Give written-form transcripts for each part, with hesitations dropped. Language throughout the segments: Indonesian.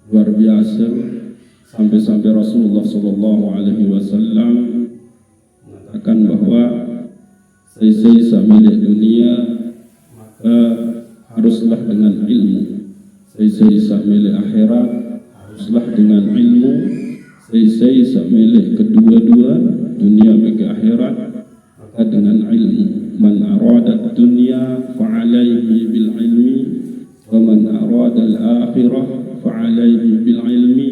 luar biasa, sampai-sampai Rasulullah Shallallahu Alaihi Wasallam mengatakan bahwa sisa milik dunia haruslah dengan ilmu, sisa milik akhirat haruslah dengan ilmu, sisa milik kedua-dua dunia bagi akhirat maka dengan ilmu. Man arada dunya fa'alaihi bil ilmi wa man arada al-akhirah fa'alaihi bil ilmi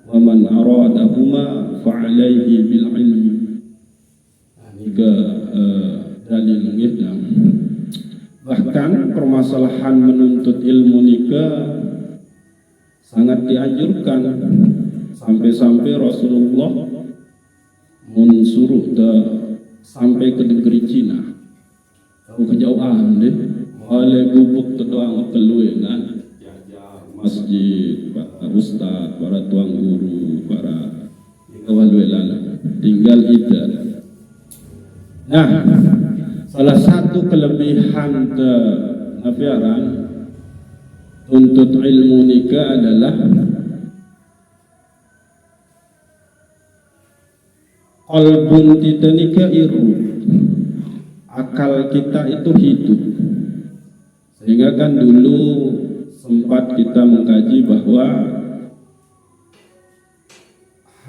wa man aradahuma fa'alaihi bil ilmi. Ini dalil ngidam. Bahkan permasalahan menuntut ilmu nikah sangat dianjurkan, sampai-sampai Rasulullah mensuruh sampai ke negeri Cina, kejauhan deh, oleh gubuk terdoang keluengan masjid, para ustaz, para tuang guru, para kawaluelan tinggal idan. Nah, salah satu kelebihan nafiaran untuk ilmu nikah adalah qalbun kita nikah iru, akal kita itu hidup. Sehingga kan dulu sempat kita mengkaji bahwa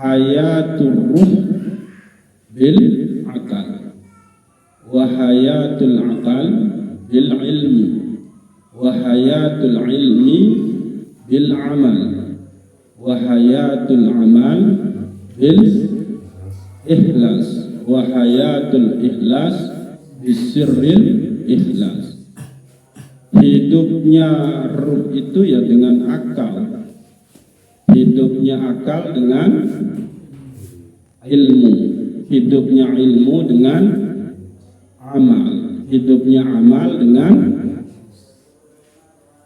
hayatul ruh bil akal wa hayatul akal bil ilmi wa hayatul ilmi bil amal wa hayatul amal bil ikhlas wa hayatul ikhlas bisirril ikhlas. Hidupnya ruh itu ya dengan akal, hidupnya akal dengan ilmu, hidupnya ilmu dengan amal, hidupnya amal dengan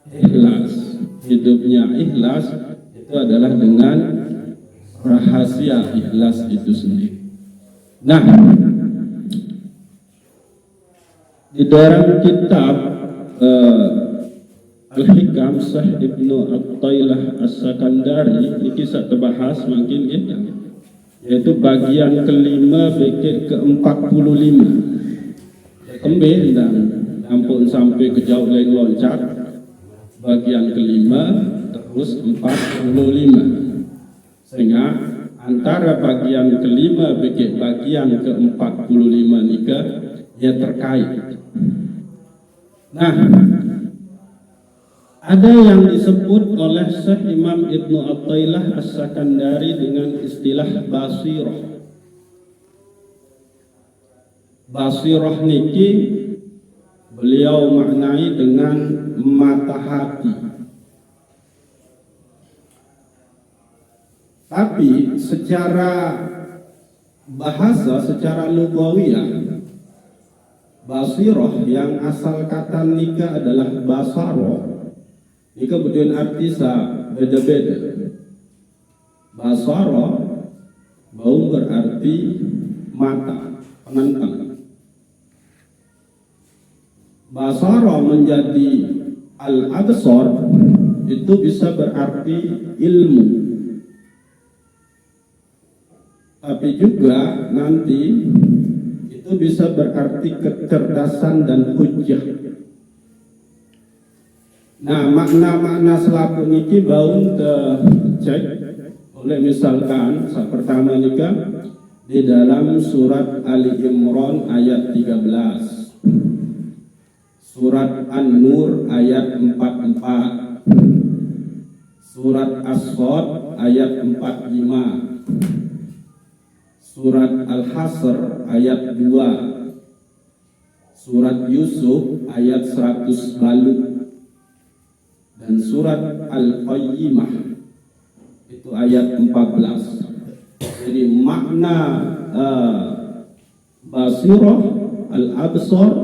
ikhlas, hidupnya ikhlas itu adalah dengan rahasia ikhlas itu sendiri. Nah, di dalam kitab Al-Hikam Syekh Ibnu Athailah As-Sakandari ini kisah terbahas makin kita, yaitu bagian kelima beket ke-45 kembali dan ampun sampai ke jauh lain loncat bagian kelima terus 45, sehingga antara bagian kelima beket bagian ke-45 nikah ya terkait. Nah, ada yang disebut oleh Syekh Imam Ibnu Athailah As-Sakandari dengan istilah basirah. Basirah niki beliau maknai dengan mata hati. Tapi secara bahasa, secara lugawiyah, basirah yang asal kata nikah adalah basaro. Ini kemudian arti beda-beda. Basaro bau berarti mata, penentang. Basaro menjadi al-absar itu bisa berarti ilmu. Tapi juga nanti itu bisa berarti kecerdasan dan hujjah. Nah, makna-makna selaku niki baun cek oleh misalkan saat pertama nikah di dalam surat Ali Imran ayat 13, surat An-Nur ayat 44, surat As-Sad ayat 45, surat Al-Hasr ayat 2, surat Yusuf ayat 100 balut, dan surat Al-Qayyimah itu ayat 14. Jadi makna basirah al-absar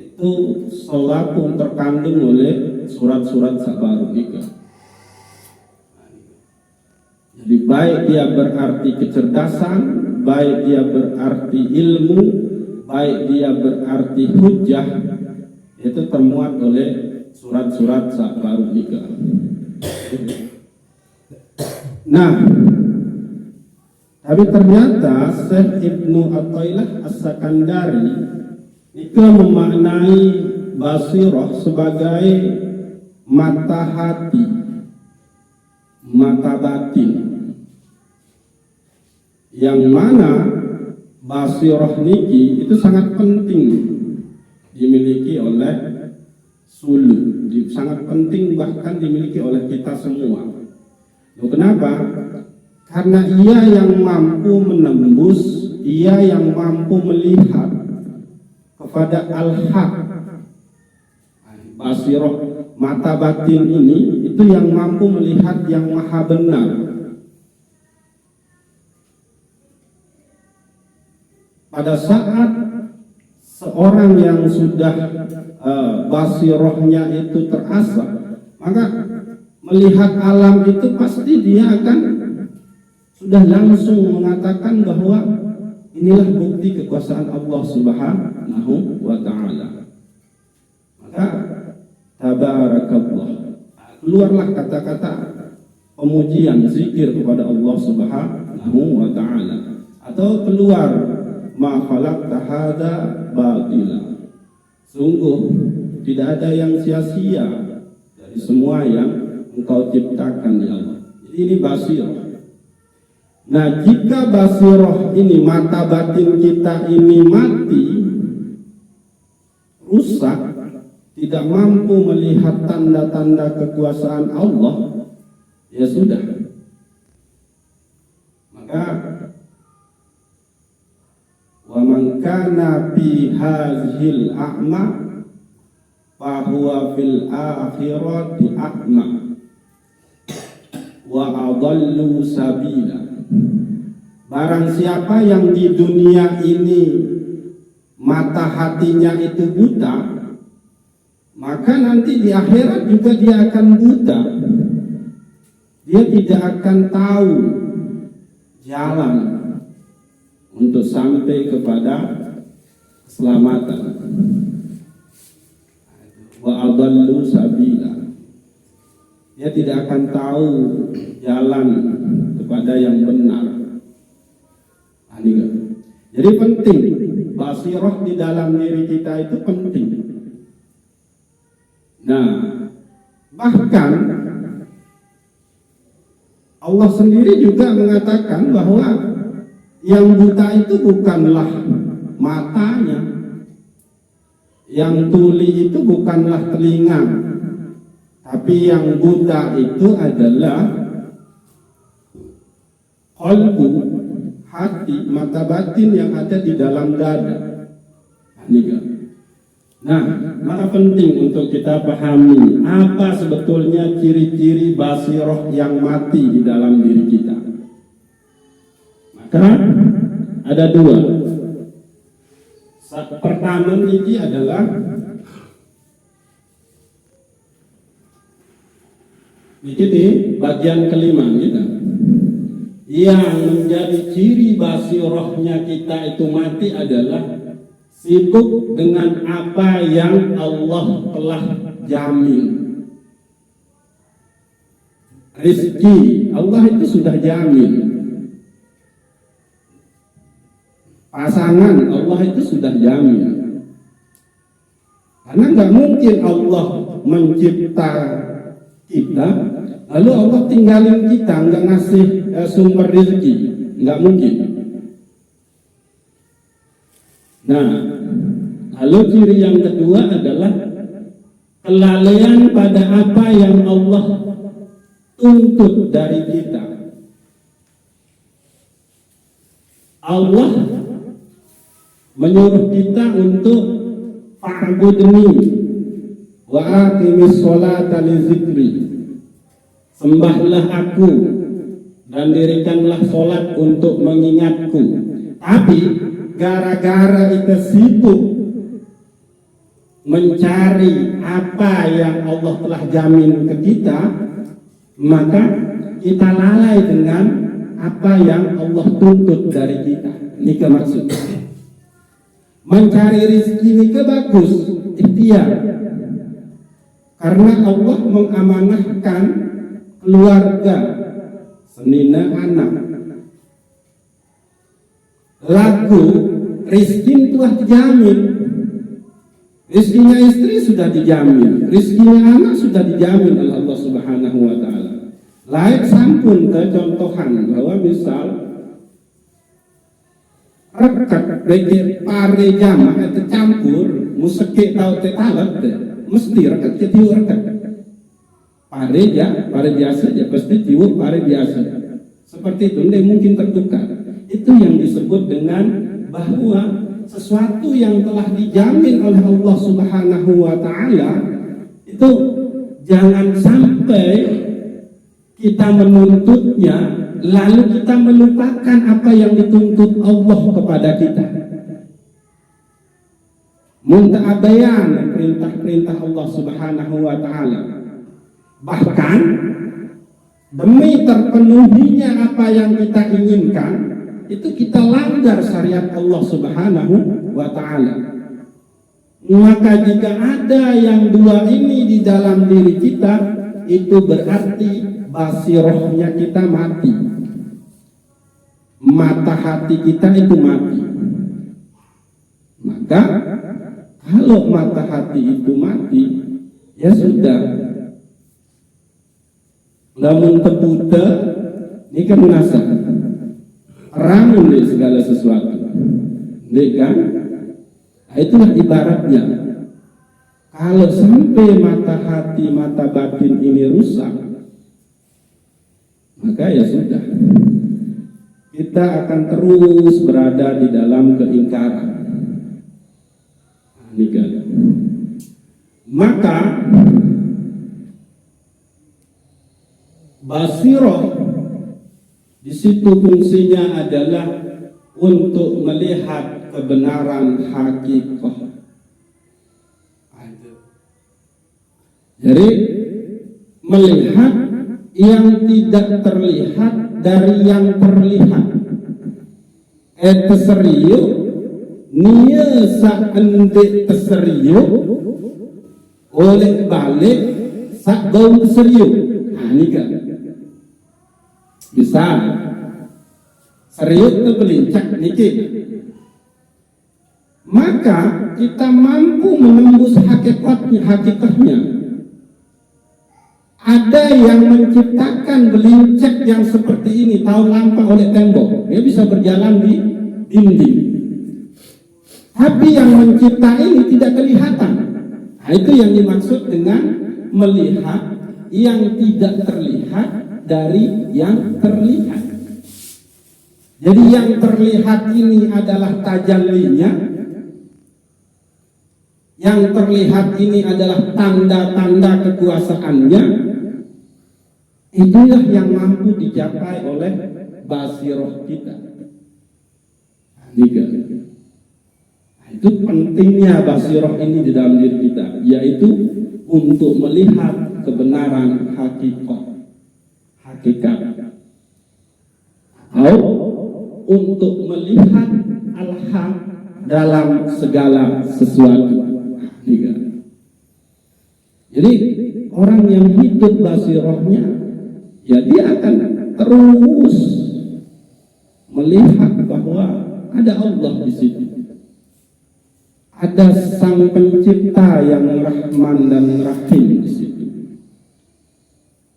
itu selalu terkandung oleh surat-surat sabar nikah. Jadi baik dia berarti kecerdasan, baik dia berarti ilmu, baik dia berarti hujjah, itu termuat oleh surat-surat saat baru nikah. Nah, tapi ternyata Syekh Ibnu Athaillah As-Sakandari itu memaknai basirah sebagai mata hati, mata batin, yang mana basirah niki itu sangat penting dimiliki oleh suluk, sangat penting bahkan dimiliki oleh kita semua. Loh, kenapa? Karena ia yang mampu menembus, ia yang mampu melihat kepada al-haq. Basirah mata batin ini itu yang mampu melihat yang maha benar. Pada saat seorang yang sudah basirahnya itu terasa, maka melihat alam itu pasti dia akan sudah langsung mengatakan bahwa inilah bukti kekuasaan Allah Subhanahu wa ta'ala. Maka tabarakallah, keluarlah kata-kata pemujian zikir kepada Allah Subhanahu wa ta'ala, atau keluar ma khalaqta hadza batila, sungguh tidak ada yang sia-sia dari semua yang Engkau ciptakan ya Allah. Jadi ini basirah. Nah, jika basirah ini, mata batin kita ini mati, rusak, tidak mampu melihat tanda-tanda kekuasaan Allah, ya sudah. Maka wa man kana fi hadhil a'ma fa huwa fil akhirati a'ma wa adallu sabila. Barang siapa yang di dunia ini mata hatinya itu buta, maka nanti di akhirat juga dia akan buta. Dia tidak akan tahu jalan untuk sampai kepada keselamatan. Wa adallu sabila. Dia tidak akan tahu jalan kepada yang benar. Jadi penting, basirah di dalam diri kita itu penting. Nah, bahkan Allah sendiri juga mengatakan bahwa yang buta itu bukanlah matanya, yang tuli itu bukanlah telinga, tapi yang buta itu adalah qalbu, hati, mata batin yang ada di dalam dada. Nah, maka penting untuk kita pahami apa sebetulnya ciri-ciri basirah yang mati di dalam diri kita. Maka ada dua. Pertama ini adalah ini di bagian kelima kita. Yang menjadi ciri basirahnya kita itu mati adalah sibuk dengan apa yang Allah telah jamin. Rizki Allah itu sudah jamin. Pasangan Allah itu sudah jamin. Karena nggak mungkin Allah mencipta kita lalu Allah tinggalin kita, nggak ngasih sumber rezeki, nggak mungkin. Nah, lalu ciri yang kedua adalah kelalaian pada apa yang Allah tuntut dari kita. Allah menyuruh kita untuk fa'budni wa aqimis sholata li dzikri. Sembahlah aku dan dirikanlah sholat untuk mengingatku. Tapi gara-gara kita sibuk mencari apa yang Allah telah jamin ke kita, maka kita lalai dengan apa yang Allah tuntut dari kita. Ini maksud. Mencari rezeki ini bagus, ikhtiar. Karena Allah mengamanahkan keluarga senina anak. Lagu rizki telah dijamin. Rizkinya istri sudah dijamin, rizkinya anak sudah dijamin oleh Allah Subhanahu wa Ta'ala. Lain sampun ke contohan bahwa misal rekat bagi pare jamaah itu campur museke tau tetalat mesti rekat tiu rekat pare biasa aja pasti tiu pare biasa seperti itu. Tidak mungkin tertukar. Itu yang disebut dengan bahwa sesuatu yang telah dijamin oleh Allah Subhanahu wa Ta'ala itu jangan sampai kita menuntutnya lalu kita melupakan apa yang dituntut Allah kepada kita. Munta'abayan perintah-perintah Allah Subhanahu wa Ta'ala. Bahkan demi terpenuhinya apa yang kita inginkan, itu kita langgar syariat Allah Subhanahu wa Ta'ala. Maka jika ada yang dua ini di dalam diri kita, itu berarti basirohnya kita mati, mata hati kita itu mati. Maka kalau mata hati itu mati, ya sudah, lamun tebuta ini kan munasa ramun di segala sesuatu, kan? Nah, itulah ibaratnya. Kalau sampai mata hati, mata batin ini rusak, maka ya sudah, kita akan terus berada di dalam keingkaran. Maka basiroh di situ fungsinya adalah untuk melihat kebenaran hakikah. Jadi melihat yang tidak terlihat dari yang terlihat. Teseriu nia saende teseriu oleh balik sak gaun teseriu. Nah ini kan bisa serius itu belincak niki. Maka kita mampu menembus hakikatnya. Ada yang menciptakan belincak yang seperti ini tahun lampau oleh tembok, dia bisa berjalan di dinding. Tapi yang mencipta ini tidak kelihatan. Nah, itu yang dimaksud dengan melihat yang tidak terlihat dari yang terlihat. Jadi yang terlihat ini adalah tajallinya, yang terlihat ini adalah tanda-tanda kekuasaannya. Itulah yang mampu dicapai oleh basiroh kita. Nah, itu pentingnya basiroh ini di dalam diri kita, yaitu untuk melihat kebenaran hakikat, atau untuk melihat al-haq dalam segala sesuatu. Jadi orang yang hidup basirohnya, ya dia akan terus melihat bahwa ada Allah di situ. Ada Sang Pencipta yang Rahman dan Rahim di situ.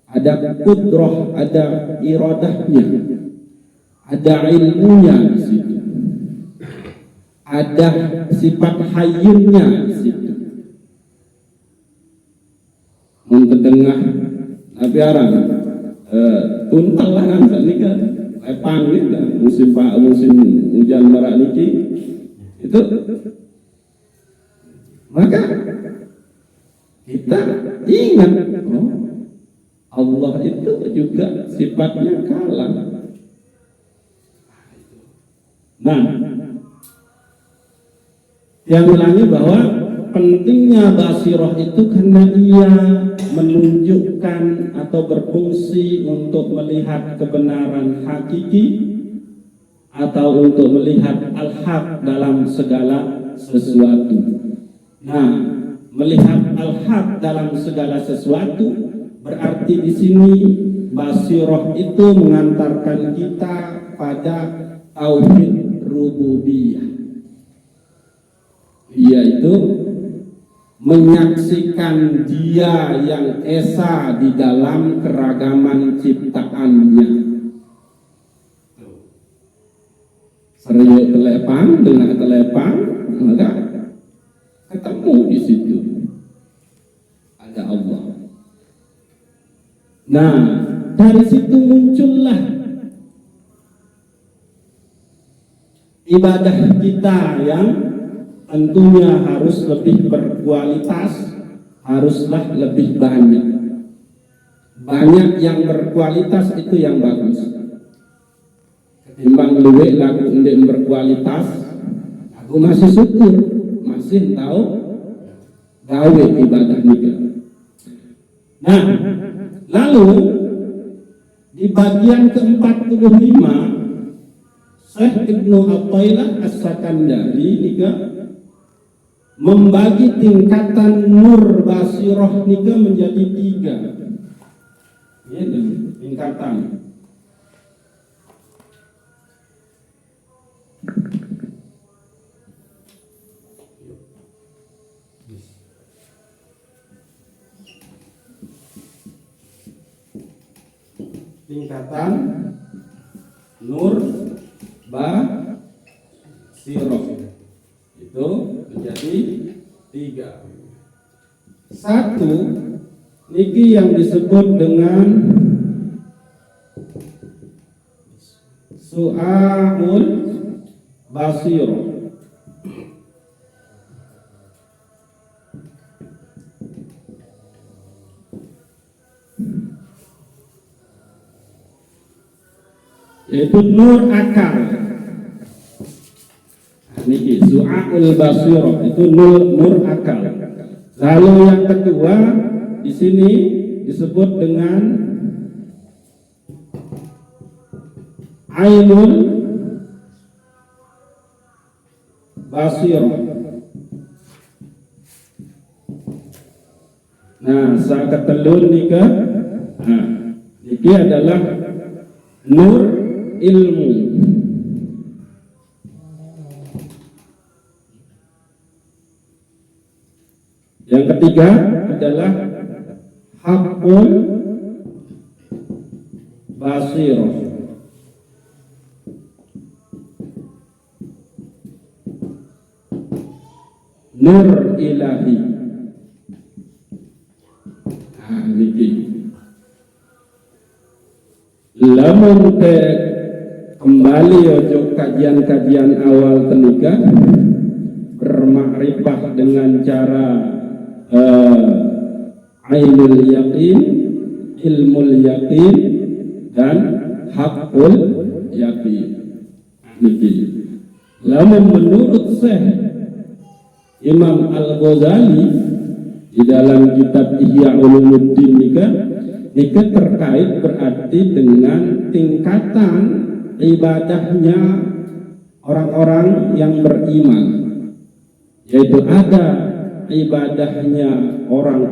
Ada kudrah, ada iradahnya, ada ilmunya di situ. Ada sifat hayyunya di situ. Mengetengah tapi arang tuntal lah kan ini kan pangit kan musim hujan merak niki itu. Maka kita ingat Allah itu juga sifatnya kalam. Nah, yang ulangi bahwa pentingnya basiroh itu karena ia menunjukkan atau berfungsi untuk melihat kebenaran hakiki atau untuk melihat al-haq dalam segala sesuatu. Nah, melihat al-haq dalam segala sesuatu berarti di sini basirah itu mengantarkan kita pada tauhid rububiyah, yaitu menyaksikan Dia yang esa di dalam keragaman ciptaannya. Seriuk telepang dengan telepang, maka ketemu di situ ada Allah. Nah, dari situ muncullah ibadah kita yang tentunya harus lebih berkualitas, haruslah lebih banyak. Banyak yang berkualitas itu yang bagus. Ketimbang luwek lagu ndek berkualitas, aku masih syukur, masih tahu gawe ibadah nika. Nah, lalu di bagian ke-45 Syekh Ibnu Athaillah As-Sakandari nika membagi tingkatan nur basirah nika menjadi 3. Ya, tingkatan. Tingkatan nur basirah itu menjadi 3. Satu niki yang disebut dengan su'aul basirah. Yaitu nur akal. Niki su'aul basirah itu nur akal. Lalu yang kedua di sini disebut dengan ainul basirah. Nah, saat ketelun nika, niki adalah nur ilmu. Yang ketiga adalah haqqul basirah. Nur ilahi. Niki. Lamun kembali ojo kajian-kajian awal tenika bermakrifah dengan cara ainul yaqin, ilmul yaqin, dan haqqul yaqin. Niki. Lamun menurut Syekh Imam Al-Ghazali di dalam kitab Ihya Ulumuddin nika terkait berarti dengan tingkatan ibadahnya orang-orang yang beriman, yaitu ada ibadahnya orang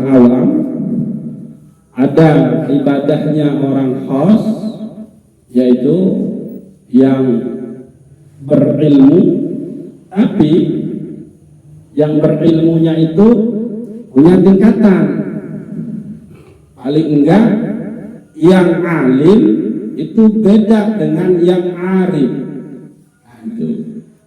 awam, ada ibadahnya orang khas, yaitu yang berilmu, tapi yang berilmunya itu punya tingkatan. Paling enggak yang alim itu beda dengan yang arif.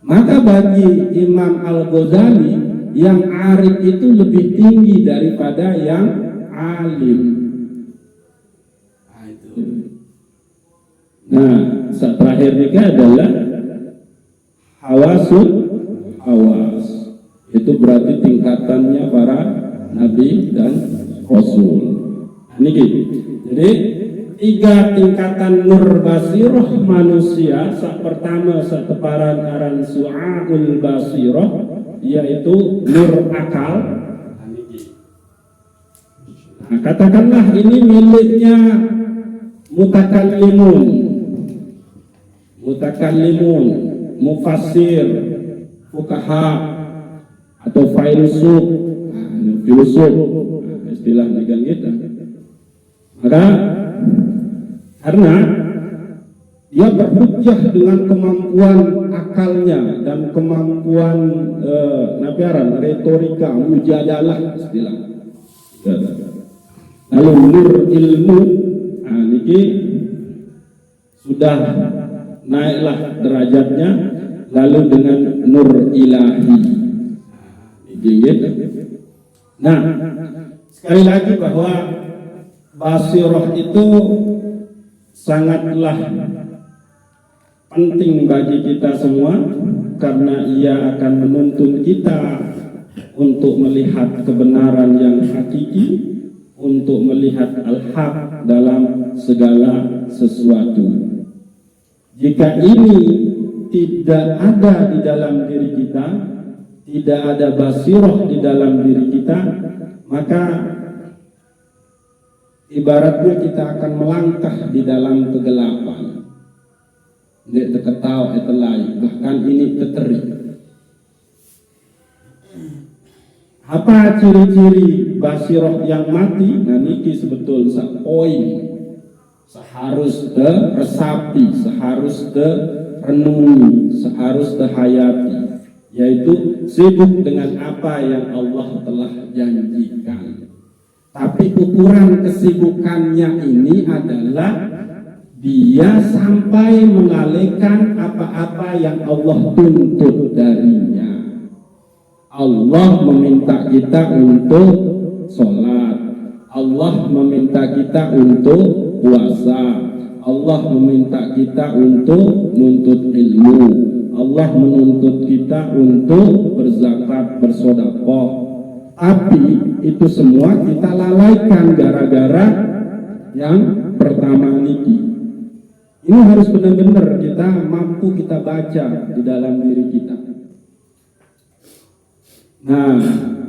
Maka bagi Imam Al-Ghazali yang arif itu lebih tinggi daripada yang alim. Nah, terakhir ini adalah hawasul hawas. Itu berarti tingkatannya para nabi dan rasul. Ini gitu. Jadi 3 tingkatan nur basirah manusia. Pertama seteparan aran su'aul basirah, yaitu nur akal. Nah, katakanlah ini miliknya mutakallimun, mufassir, fuqaha, atau filsuf, istilah negara kita. Maka karena dia berhujjah dengan kemampuan akalnya dan kemampuan retorika, mujadalah istilah. Lalu nur ilmu, niki sudah naiklah derajatnya, lalu dengan nur ilahi. Nah, sekali lagi bahwa basirah itu sangatlah penting bagi kita semua, karena ia akan menuntun kita untuk melihat kebenaran yang hakiki, untuk melihat al-haq dalam segala sesuatu. Jika ini tidak ada di dalam diri kita, tidak ada basirah di dalam diri kita, maka ibaratnya kita akan melangkah di dalam kegelapan. Dia terketawa etelai, bahkan ini terteri. Apa ciri-ciri basirah yang mati? Nah niki sebetul poin seharus resapi, seharus renungi, seharus hayati, yaitu sibuk dengan apa yang Allah telah janjikan. Tapi ukuran kesibukannya ini adalah dia sampai mengalihkan apa-apa yang Allah tuntut darinya. Allah meminta kita untuk sholat, Allah meminta kita untuk puasa, Allah meminta kita untuk menuntut ilmu, Allah menuntut kita untuk berzakat, bersedekah. Tapi itu semua kita lalaikan gara-gara yang pertama niki. Ini harus benar-benar kita mampu kita baca di dalam diri kita. Nah,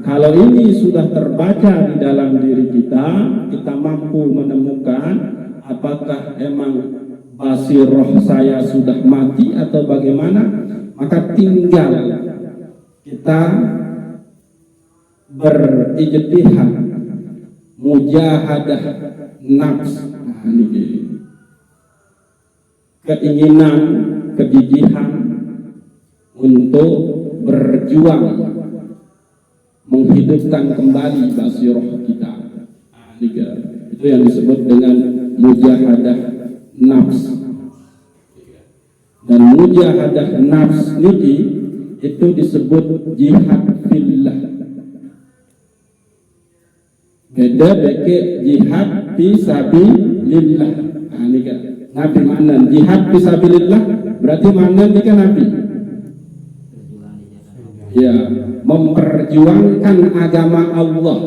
kalau ini sudah terbaca di dalam diri kita, kita mampu menemukan apakah emang basirah saya sudah mati atau bagaimana, maka tinggal kita berijtihad, mujahadah nafs, keinginan, kegigihan untuk berjuang menghidupkan kembali basirah kita. Itu yang disebut dengan mujahadah nafs. Dan mujahadah nafs niki itu disebut jihad fillah. Beda beke jihad fisabilillah. Nabi mana jihad fisabilillah berarti mana nih kan Nabi? Ya, memperjuangkan agama Allah,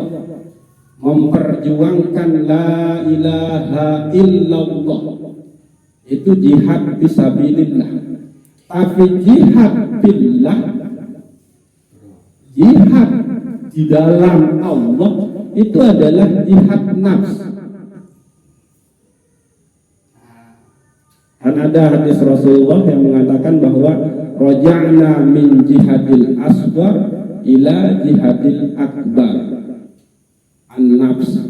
memperjuangkan la ilaha illallah, itu jihad fisabilillah. Tapi jihad fillah, jihad di dalam Allah, itu adalah jihad nafs. Dan ada hadis Rasulullah yang mengatakan bahwa raja'na min jihadil asghar ila jihadil akbar, an-nafs.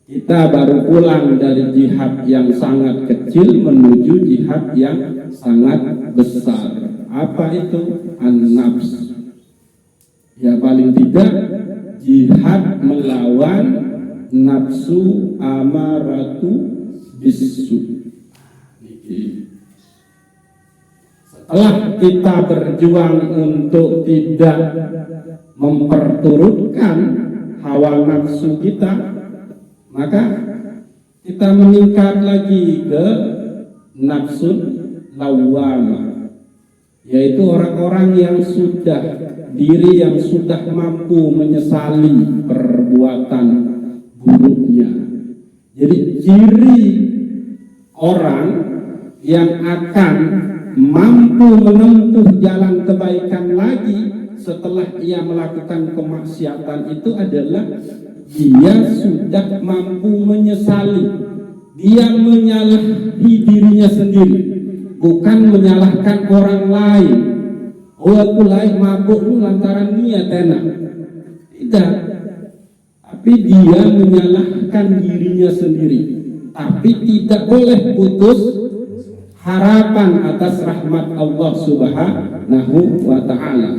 Kita baru pulang dari jihad yang sangat kecil menuju jihad yang sangat besar. Apa itu? An-nafs. Ya paling tidak jihad melawan nafsu amaratu bisu. Setelah kita berjuang untuk tidak memperturutkan hawa nafsu kita, maka kita meningkat lagi ke nafsu lawwamah, yaitu orang-orang yang sudah diri yang sudah mampu menyesali perbuatan buruknya. Jadi ciri orang yang akan mampu menempuh jalan kebaikan lagi setelah ia melakukan kemaksiatan itu adalah dia sudah mampu menyesali. Dia menyalahi dirinya sendiri, bukan menyalahkan orang lain. Oh aku lain mabuk lantaran niat enak. Tidak. tapi dia menyalahkan dirinya sendiri. Tapi tidak boleh putus harapan atas rahmat Allah Subhanahu wa ta'ala.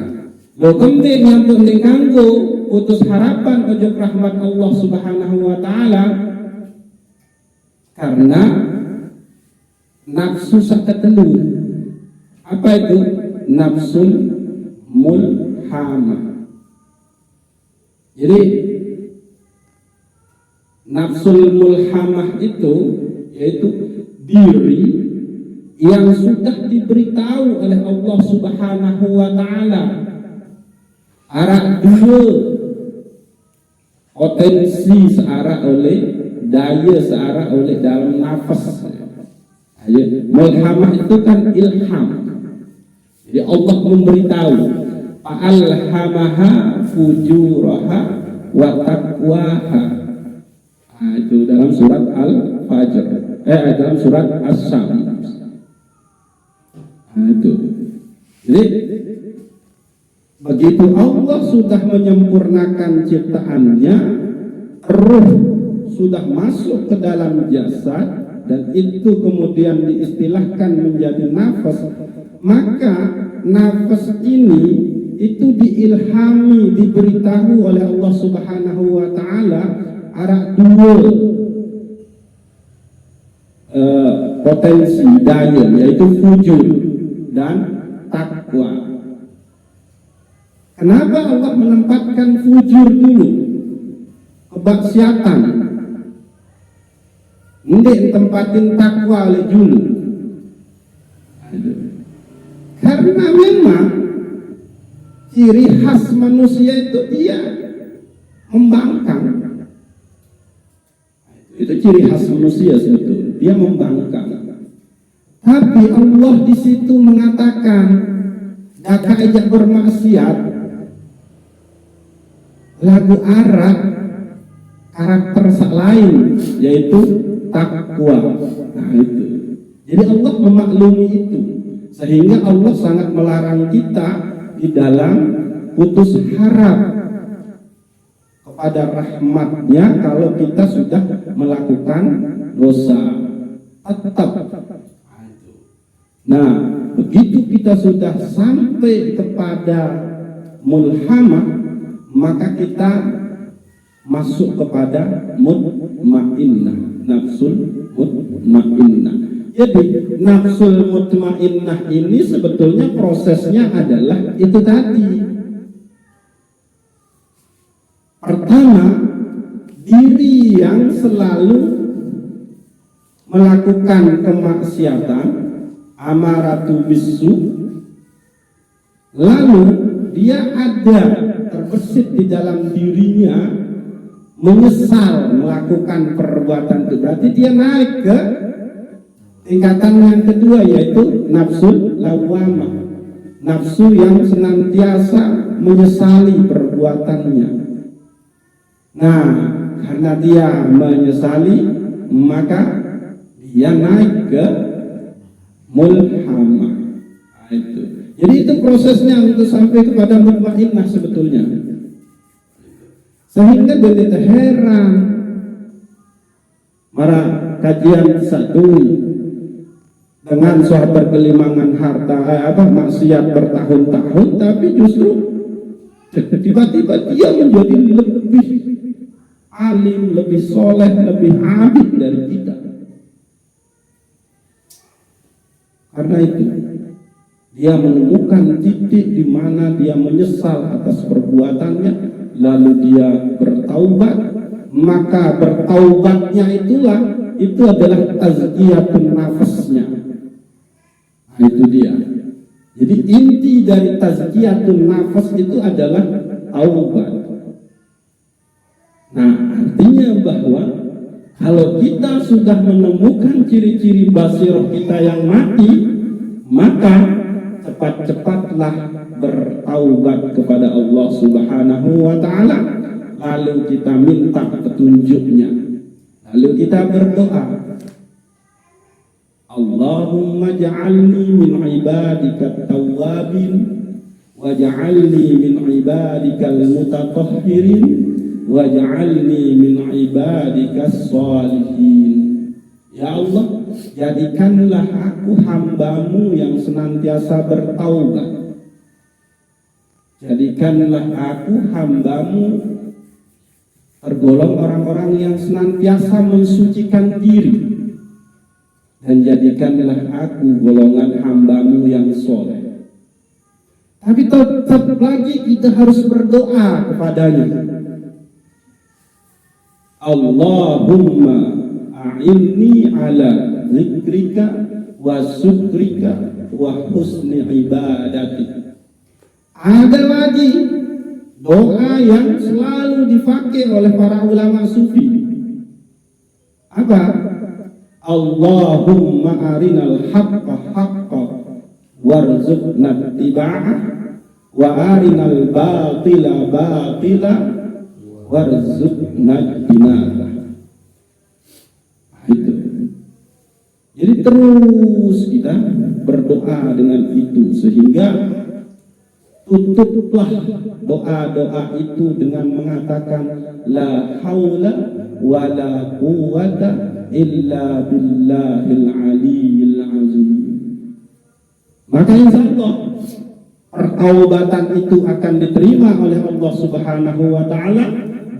Lo kembali nyampun ning kanggo putus harapan ujug rahmat Allah Subhanahu wa ta'ala karena nafsu sakatelu. Apa itu? Nafsul mulhamah. Jadi nafsul mulhamah itu yaitu diri yang sudah diberitahu oleh Allah Subhanahu wa ta'ala arah dua potensi searah oleh daya searah oleh dalam nafas. Mulhamah itu kan ilham. Jadi Allah memberitahu fa'alhamaha fujuraha wa taqwaha. Itu dalam surat Al-Fajr. Dalam surat As-Sam. Itu. Jadi begitu Allah sudah menyempurnakan ciptaannya, ruh sudah masuk ke dalam jasad dan itu kemudian diistilahkan menjadi nafas, maka nafas ini itu diilhami, diberitahu oleh Allah Subhanahu wa ta'ala arah dua potensi daya, yaitu fujur dan takwa. Kenapa Allah menempatkan fujur dulu, kebaksiatan, ndik tempatin takwa oleh dulu? Karena memang ciri khas manusia itu dia membangkang. Itu ciri khas manusia sebetulnya, dia membangkang. Tapi Allah di situ mengatakan, jika ajak bermaksiat, lagu arah karakter lain, yaitu takwa. Nah itu. Jadi Allah memaklumi itu, sehingga Allah sangat melarang kita di dalam putus harap kepada rahmatnya kalau kita sudah melakukan dosa. Tetap. Nah, begitu kita sudah sampai kepada mulhamah, maka kita masuk kepada mutmainnah, nafsul mutmainnah. Jadi nafsul mutmainnah ini sebetulnya prosesnya adalah itu tadi. Pertama, diri yang selalu melakukan kemaksiatan, amaratu bisu, lalu dia ada terbesit di dalam dirinya menyesal melakukan perbuatan itu, berarti dia naik ke tingkatan yang kedua, yaitu nafsul lawamah, nafsu yang senantiasa menyesali perbuatannya. Nah, karena dia menyesali, maka dia naik ke mulhamah. Nah, itu. Jadi itu prosesnya untuk sampai kepada mutmainnah sebetulnya. Sehingga dia heran para kajian sadui dengan soal berkelimangan harta maksiat bertahun-tahun, tapi justru tiba-tiba dia menjadi lebih alim, lebih soleh, lebih abid dari kita. Karena itu dia menemukan titik di mana dia menyesal atas perbuatannya, lalu dia bertaubat. Maka bertaubatnya itu adalah tazkiyatun nafasnya. Nah, itu dia. Jadi inti dari tazkiyatun nafas itu adalah taubat. Nah, artinya bahwa kalau kita sudah menemukan ciri-ciri basirah kita yang mati, maka cepat-cepatlah bertaubat kepada Allah Subhanahu wa ta'ala. Lalu kita minta petunjuknya. Lalu kita berdoa, Allahumma ja'alni min ibadika tawwabin wa ja'alni min ibadika al-mutatahhirin waj'alni min ibadikas sholihin. Ya Allah, jadikanlah aku hambamu yang senantiasa bertaubat. Jadikanlah aku hambamu tergolong orang-orang yang senantiasa mensucikan diri. Dan jadikanlah aku golongan hambamu yang soleh. Tapi tetap lagi kita harus berdoa kepadanya. Allahumma a'inni ala zikrika wa syukrika wa husni ibadati. Ada lagi doa yang selalu dipakai oleh para ulama sufi. Apa? Allahumma arinal haqqa haqqa warzuqna ittiba'ah wa arinal batila batila warzuqna ijtinabah. Itu. Jadi terus kita berdoa dengan itu, sehingga tutuplah doa-doa itu dengan mengatakan la haula wala quwwata illa billahil aliyyil azim. Maka insyaallah pertaubatan itu akan diterima oleh Allah Subhanahu wa taala,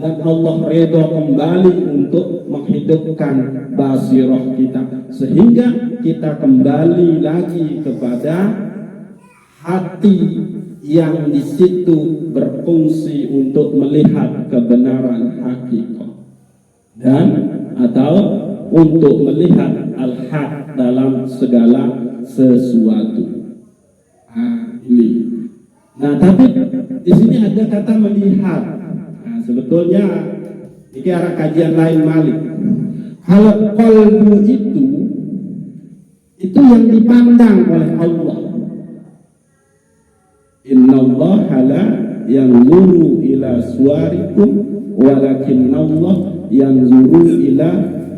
dan Allah ridha kembali untuk menghidupkan basirah kita, sehingga kita kembali lagi kepada hati yang di situ berfungsi untuk melihat kebenaran hakikat dan atau untuk melihat al-haq dalam segala sesuatu. Ini. Nah, tapi di sini ada kata melihat. Nah, sebetulnya ini arah kajian lain malik. Kalau qalbu itu yang dipandang oleh Allah. Innallaha la yanzuru ila suwarikum walakinnallaha yanzuru ila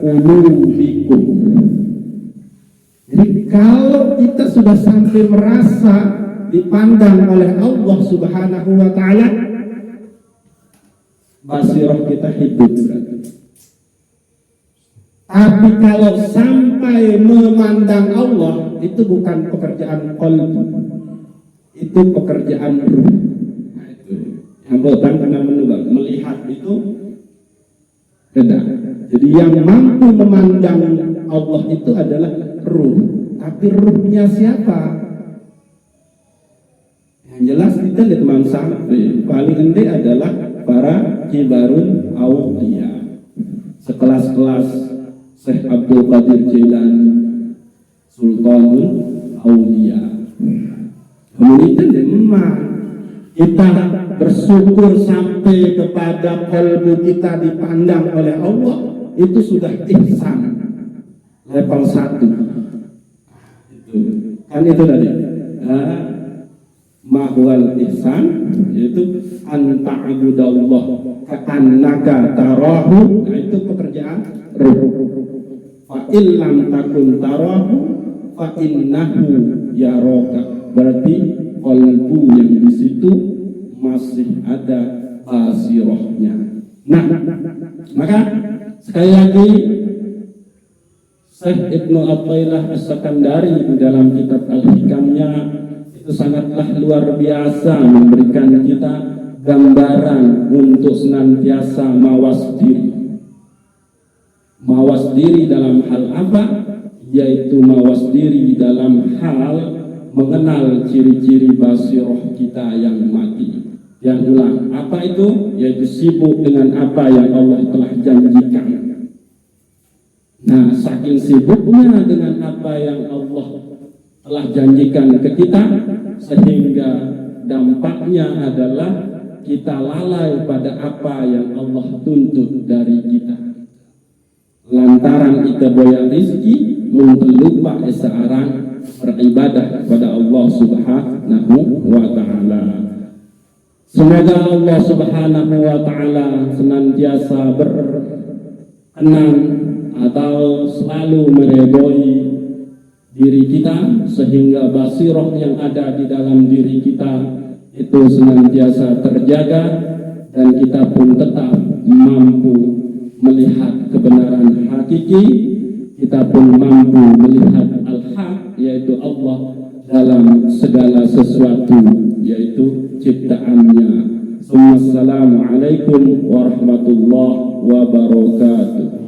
qulubikum. Jadi kalau kita sudah sampai merasa dipandang oleh Allah Subhanahu wa taala, basirah kita hidup. Tapi kalau sampai memandang Allah, itu bukan pekerjaan qalbu, itu pekerjaan ruh. Nah, itu yang botan karena menubang. Melihat itu beda. Jadi yang mampu memandang Allah itu adalah ruh. Tapi ruhnya siapa? Yang jelas kita lihat Imam Syafi'i paling ende adalah para kibarun auliya, sekelas-kelas Syekh Abdul Qadir Jailani, Sultanul Auliya. Kemudian memang kita bersyukur sampai kepada kalbu kita dipandang oleh Allah, itu sudah ihsan level 1. Itu kan itu tadi. Mahwal ihsan yaitu anta'budallah ka'annaka tarahu. Nah, itu pekerjaan ruh. Fa illam takun tarahu fa innahu yaraka. Berarti qalbu yang di situ masih ada basirahnya. Nah, maka sekali lagi Syekh Ibnu Athaillah As-Sakandari dalam kitab Al-Hikamnya itu sangatlah luar biasa memberikan kita gambaran untuk senantiasa mawas diri. Mawas diri dalam hal apa? Yaitu mawas diri dalam hal mengenal ciri-ciri basirah kita yang mati. Yang ulang, apa itu? Yaitu sibuk dengan apa yang Allah telah janjikan. Nah, saking sibuknya dengan apa yang Allah telah janjikan ke kita, sehingga dampaknya adalah kita lalai pada apa yang Allah tuntut dari kita. Lantaran kita boya rizki, mungkin lupa seorang beribadah kepada Allah Subhanahu wa ta'ala. Semoga Allah Subhanahu wa ta'ala senantiasa berkenan atau selalu meridhoi diri kita, sehingga basirah yang ada di dalam diri kita itu senantiasa terjaga, dan kita pun tetap mampu melihat kebenaran hakiki, kita pun mampu melihat al-haq, yaitu Allah dalam segala sesuatu, yaitu ciptaannya. Assalamualaikum warahmatullahi wabarakatuh.